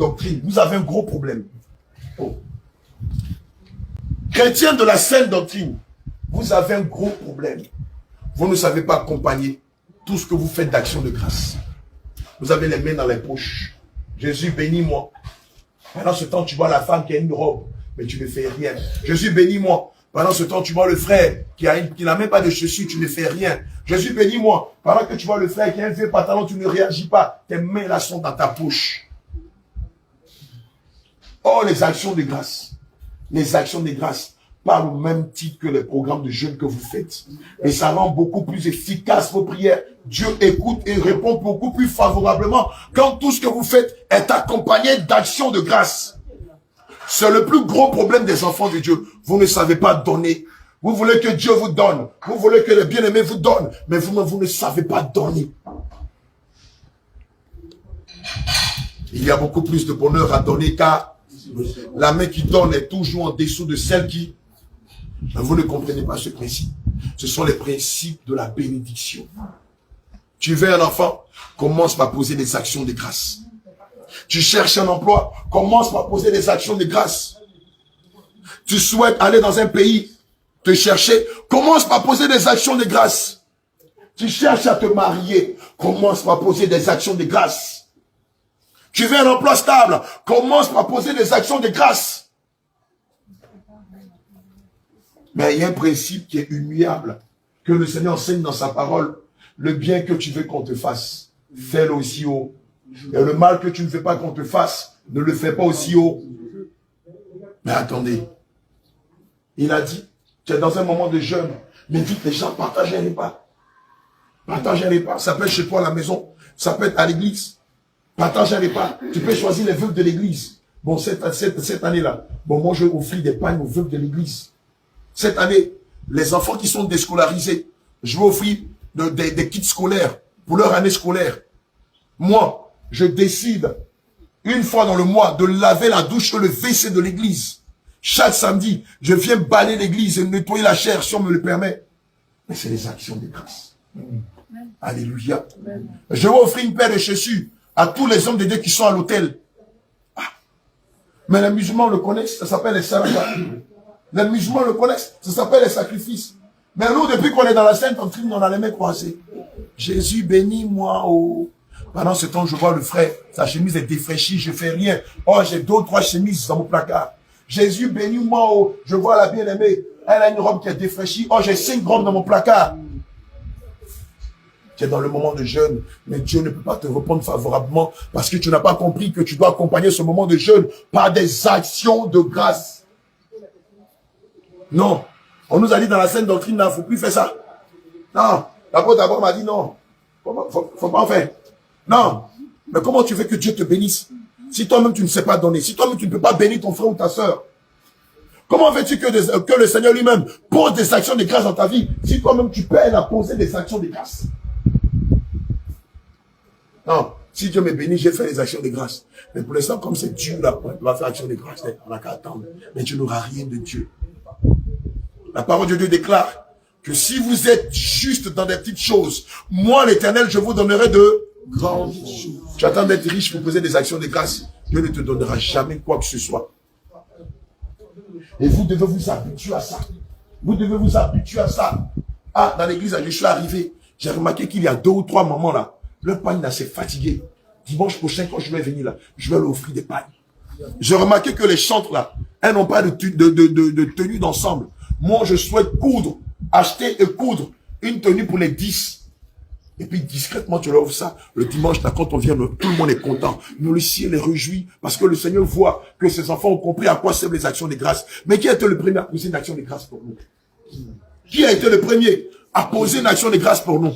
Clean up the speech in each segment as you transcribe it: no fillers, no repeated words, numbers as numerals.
doctrine, vous avez un gros problème. Oh. Chrétiens de la saine doctrine, vous avez un gros problème. Vous ne savez pas accompagner tout ce que vous faites d'action de grâce. Vous avez les mains dans les poches. Jésus, bénis-moi. Pendant ce temps, tu vois la femme qui a une robe, mais tu ne fais rien. Jésus, bénis-moi. Pendant ce temps, tu vois le frère qui n'a même pas de chaussures, tu ne fais rien. Jésus, bénis-moi. Pendant que tu vois le frère qui a un vieux pantalon, tu ne réagis pas. Tes mains là sont dans ta poche. Oh, les actions de grâce. Les actions de grâce parlent au même titre que les programmes de jeûne que vous faites. Et ça rend beaucoup plus efficace vos prières. Dieu écoute et répond beaucoup plus favorablement quand tout ce que vous faites est accompagné d'actions de grâce. C'est le plus gros problème des enfants de Dieu. Vous ne savez pas donner. Vous voulez que Dieu vous donne. Vous voulez que les bien-aimés vous donnent. Mais vous ne savez pas donner. Il y a beaucoup plus de bonheur à donner car la main qui donne est toujours en dessous de celle qui... Vous ne comprenez pas ce principe. Ce sont les principes de la bénédiction. Tu veux un enfant, commence par poser des actions de grâce. Tu cherches un emploi, commence par poser des actions de grâce. Tu souhaites aller dans un pays, te chercher, commence par poser des actions de grâce. Tu cherches à te marier, commence par poser des actions de grâce. Tu veux un emploi stable, commence par poser des actions de grâce. Mais il y a un principe qui est immuable, que le Seigneur enseigne dans sa parole. Le bien que tu veux qu'on te fasse, fais-le aussi haut. Et le mal que tu ne veux pas qu'on te fasse, ne le fais pas aussi haut. Mais attendez, il a dit, tu es dans un moment de jeûne, mais vite les gens, partagez un repas. Partagez un repas. Ça peut être chez toi à la maison, ça peut être à l'église. Partage un repas. Tu peux choisir les veuves de l'église. Bon, cette année-là, bon, moi je offre des pagnes aux veuves de l'église. Cette année, les enfants qui sont déscolarisés, je vais offrir des kits scolaires pour leur année scolaire. Moi, je décide une fois dans le mois de laver la douche et le WC de l'église. Chaque samedi, je viens balayer l'église et nettoyer la chair si on me le permet. Mais c'est les actions de grâce. Alléluia. Je vais offrir une paire de chaussures à tous les hommes de Dieu qui sont à l'hôtel. Ah. Mais les musulmans le connaissent, ça s'appelle les sarafats. Les musulmans le connaissent, ça s'appelle les sacrifices. Mais nous, depuis qu'on est dans la sainte doctrine, on a les mains croisées. Jésus, bénis-moi. Oh. Pendant ce temps, je vois le frère, sa chemise est défraîchie, je fais rien. Oh, j'ai 2 ou 3 chemises dans mon placard. Jésus, bénis-moi. Oh. Je vois la bien-aimée, elle a une robe qui est défraîchie. Oh, j'ai 5 robes dans mon placard. Tu es dans le moment de jeûne, mais Dieu ne peut pas te répondre favorablement parce que tu n'as pas compris que tu dois accompagner ce moment de jeûne par des actions de grâce. Non. On nous a dit dans la sainte doctrine, il ne faut plus faire ça. Non. L'apôtre d'abord m'a dit non. Faut pas en faire. Non. Mais comment tu veux que Dieu te bénisse si toi-même tu ne sais pas donner, si toi-même tu ne peux pas bénir ton frère ou ta soeur? Comment veux-tu que le Seigneur lui-même pose des actions de grâce dans ta vie si toi-même tu peines à poser des actions de grâce? Non, si Dieu me bénit, j'ai fait les actions de grâce. Mais pour l'instant, comme c'est Dieu là, on va faire action de grâce, on n'a qu'à attendre. Mais tu n'auras rien de Dieu. La parole de Dieu déclare que si vous êtes juste dans des petites choses, moi l'Éternel, je vous donnerai de grandes choses. Tu attends d'être riche pour poser des actions de grâce. Dieu ne te donnera jamais quoi que ce soit. Et vous devez vous habituer à ça. Vous devez vous habituer à ça. Ah, dans l'église, je suis arrivé. J'ai remarqué qu'il y a 2 ou 3 mamans là. Le pagne là, c'est fatigué. Dimanche prochain, quand je vais venir là, je vais leur offrir des pagnes. J'ai remarqué que les chantres là, elles n'ont pas de tenue d'ensemble. Moi, je souhaite coudre, acheter et coudre une tenue pour les 10. Et puis discrètement, tu leur offres ça. Le dimanche là, quand on vient, tout le monde est content. Nous, le ciel est réjoui parce que le Seigneur voit que ses enfants ont compris à quoi servent les actions de grâce. Mais qui a été le premier à poser une action de grâce pour nous? Qui a été le premier à poser une action de grâce pour nous?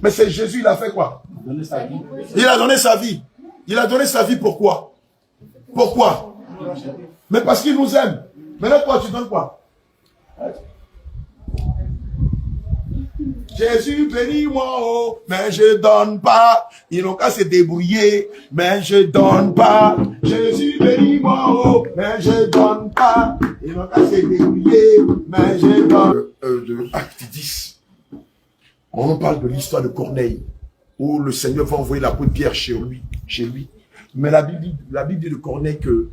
Mais c'est Jésus, il a fait quoi? Il a donné sa vie. Il a donné sa vie pourquoi? Pourquoi? Mais parce qu'il nous aime. Mais là, toi, tu donnes quoi? Jésus, bénis-moi, oh, mais je donne pas. Ils n'ont qu'à se débrouiller, mais je donne pas. Jésus, bénis-moi, oh, mais je donne pas. Ils n'ont qu'à se débrouiller, mais je donne. Acte 10. On parle de l'histoire de Corneille, où le Seigneur va envoyer l'apôtre Pierre chez lui. Mais la Bible dit de Corneille que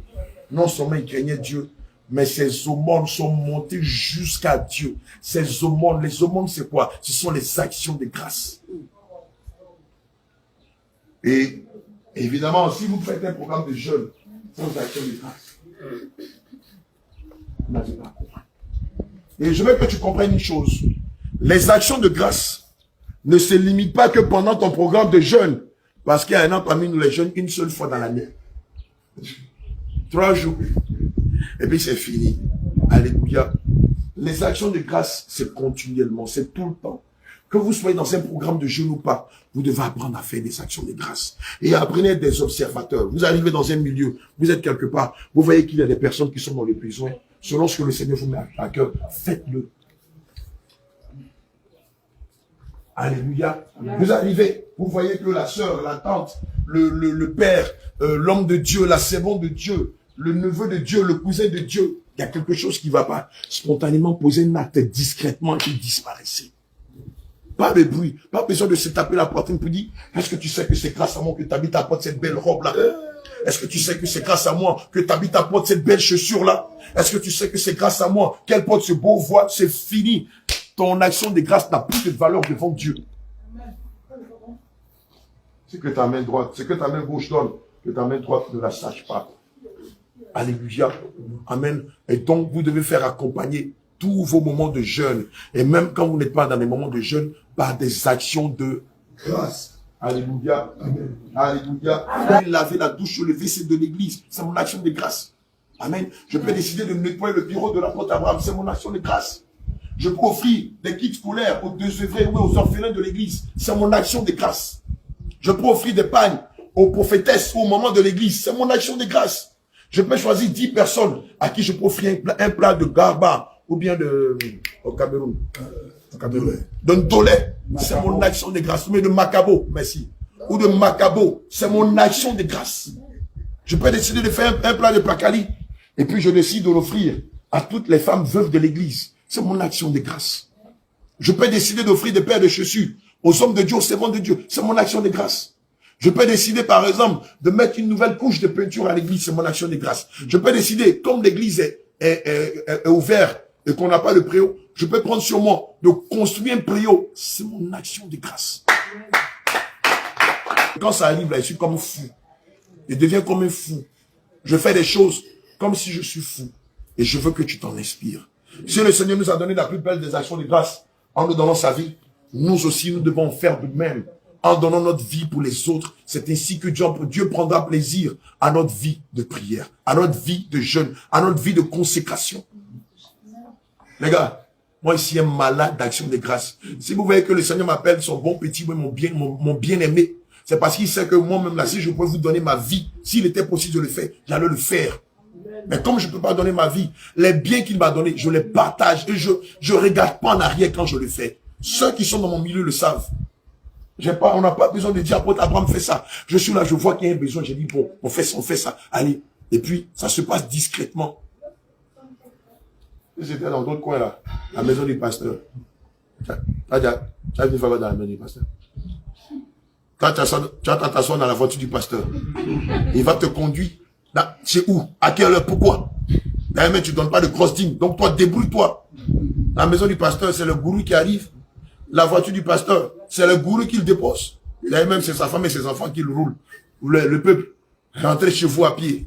non seulement il craignait Dieu, mais ses aumônes sont montées jusqu'à Dieu. Ses aumônes, les aumônes c'est quoi? Ce sont les actions de grâce. Et évidemment, si vous faites un programme de jeûne sans action de grâce, vous n'avez pas compris. Et je veux que tu comprennes une chose. Les actions de grâce ne se limitent pas que pendant ton programme de jeûne. Parce qu'il y a un an parmi nous les jeûnes une seule fois dans l'année. 3 jours. Et puis c'est fini. Alléluia. Les actions de grâce, c'est continuellement, c'est tout le temps. Que vous soyez dans un programme de jeûne ou pas, vous devez apprendre à faire des actions de grâce. Et apprenez à être des observateurs. Vous arrivez dans un milieu, vous êtes quelque part, vous voyez qu'il y a des personnes qui sont dans les besoins. Selon ce que le Seigneur vous met à cœur, faites-le. Alléluia. Vous arrivez, vous voyez que la sœur, la tante, le père, l'homme de Dieu, la servante de Dieu, le neveu de Dieu, le cousin de Dieu, il y a quelque chose qui ne va pas. Spontanément, posez un acte discrètement et disparaissez. Pas de bruit, pas besoin de se taper la poitrine pour dire, est-ce que tu sais que c'est grâce à moi que tu habites à porte cette belle robe-là? Est-ce que tu sais que c'est grâce à moi que tu habites à porte cette belle chaussure-là? Est-ce que tu sais que c'est grâce à moi qu'elle porte ce beau voile? C'est fini. Ton action de grâce n'a plus de valeur devant Dieu. C'est que ta main droite, c'est que ta main gauche donne, que ta main droite ne la sache pas. Alléluia. Amen. Et donc, vous devez faire accompagner tous vos moments de jeûne. Et même quand vous n'êtes pas dans des moments de jeûne, par des actions de grâce. Alléluia. Amen. Alléluia. Laver la douche sur le WC de l'église, c'est mon action de grâce. Amen. Je peux décider de nettoyer le bureau de l'apôtre Abraham, c'est mon action de grâce. Je peux offrir des kits scolaires aux désœuvrés ou aux orphelins de l'église, c'est mon action de grâce. Je peux offrir des pagnes aux prophétesses ou aux mamans de l'église, c'est mon action de grâce. Je peux choisir 10 personnes à qui je peux offrir un plat de garba ou bien au Cameroun. De ndolé, c'est mon action de grâce. Mais de macabo, merci. Ou de macabo, c'est mon action de grâce. Je peux décider de faire un plat de placali et puis je décide de l'offrir à toutes les femmes veuves de l'église. C'est mon action de grâce. Je peux décider d'offrir des paires de chaussures aux hommes de Dieu, aux servants de Dieu. C'est mon action de grâce. Je peux décider, par exemple, de mettre une nouvelle couche de peinture à l'église. C'est mon action de grâce. Je peux décider, comme l'église est ouverte et qu'on n'a pas de préau, je peux prendre sur moi de construire un préau. C'est mon action de grâce. Quand ça arrive, là, je suis comme fou. Je deviens comme un fou. Je fais des choses comme si je suis fou. Et je veux que tu t'en inspires. Si le Seigneur nous a donné la plus belle des actions de grâce en nous donnant sa vie, nous aussi, nous devons faire de même. En donnant notre vie pour les autres, c'est ainsi que Dieu prendra plaisir à notre vie de prière, à notre vie de jeûne, à notre vie de consécration. Les gars, moi ici, un malade d'action de grâce. Si vous voyez que le Seigneur m'appelle son bon petit, mon bien-aimé, c'est parce qu'il sait que moi-même là, si je pouvais vous donner ma vie, s'il était possible de le faire, j'allais le faire. Mais comme je ne peux pas donner ma vie, les biens qu'il m'a donnés, je les partage et je ne regarde pas en arrière quand je le fais. Ceux qui sont dans mon milieu le savent. On n'a pas besoin de dire, apôtre Abraham fait ça. Je suis là, je vois qu'il y a un besoin, j'ai dit, bon, on fait ça, allez. Et puis, ça se passe discrètement. J'étais dans d'autres coins là, la maison du pasteur. Tu as une fois dans la maison du pasteur. Quand tu attends t'asseoir dans la voiture du pasteur, il va te conduire. C'est où? À quelle heure? Pourquoi? D'ailleurs, tu ne donnes pas de grosses dîmes. Donc toi, débrouille-toi. La maison du pasteur, c'est le gourou qui arrive. La voiture du pasteur, c'est le gourou qui le dépose. D'ailleurs, même c'est sa femme et ses enfants qui le roulent. Le peuple, rentrez chez vous à pied.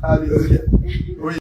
Alléluia. Oui.